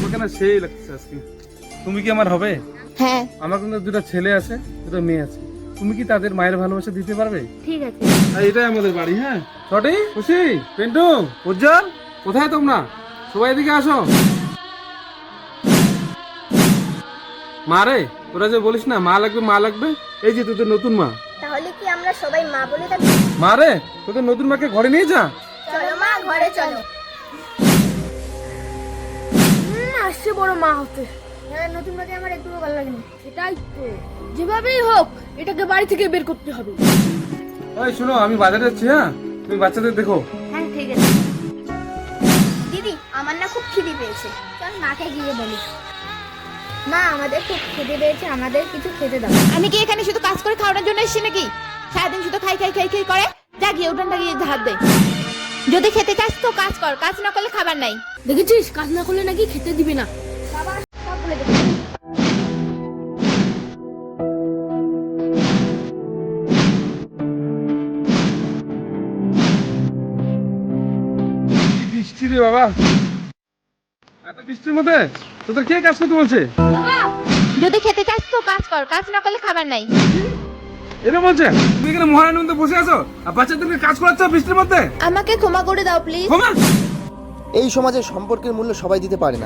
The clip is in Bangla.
তোমাকে না সেই লাগছে আজকে। তুমি কি আমার হবে? হ্যাঁ আমার কিন্তু দুটো ছেলে আছে, দুটো মেয়ে আছে। তুমি কি তাদের মায়ের ভালোবাসা দিতে পারবে? ঠিক আছে। আর এটাই আমাদের বাড়ি। হ্যাঁ ছটি খুশি পেন্টু উজ্জ্বল, কোথায় তোমরা? সবাই এদিকে আসো। মা রে, তোরা যে বলিস না মা লাগবে মা লাগবে, এই যে তোদের নতুন মা। তাহলে কি আমরা সবাই মা বলে থাকি? মা রে, তোদের নতুন মাকে ঘরে নিয়ে যা। চলো মা, ঘরে চলো। আসছে বড় মা হতে। হ্যাঁ, নতুন মাকে আমার একটু ভালো লাগেনি। সেটাই তো, যেভাবেই হোক এটাকে বাড়ি থেকে বের করতে হবে। ওই শোনো, আমি বাজারে যাচ্ছি। হ্যাঁ, তুমি বাচ্চাদের দেখো। হ্যাঁ ঠিক আছে। দিদি, আমার না খুব খিদে পেয়েছে, চল মাকে গিয়ে বলি। মা, আমাদের খুব খিদে পেয়েছে, আমাদের কিছু খেতে দাও। আমি কি এখানে শুধু কাজ করে খাওয়ানোর জন্য এসেছি নাকি? সারাদিন শুধু খাই খাই খাই খাই করে। যা গিয়ে উঠানটা গিয়ে হাত দে। যদি খেতে চাস তো কাজ কর, কাজ না করলে খাবার নাই। দেখেছিস, কাজ না করলে নাকি খেতে দিবে না। বাবা সব বলে দেবো। কি বৃষ্টি রে বাবা, এত বৃষ্টির মধ্যে তোদের কে কাজ করতে বলছে? যদি খেতে চাস তো কাজ কর, কাজ না করলে খাবার নাই। এটা বলছে? তুমি এখানে মহারানীর মধ্যে বসে আছো আর বাচ্চাদেরকে কাজ করাচ্ছ বৃষ্টির মধ্যে? আমাকে ক্ষমা করে দাও প্লিজ। ক্ষমা? এই সমাজে সম্পর্কের মূল্য সবাই দিতে পারে না।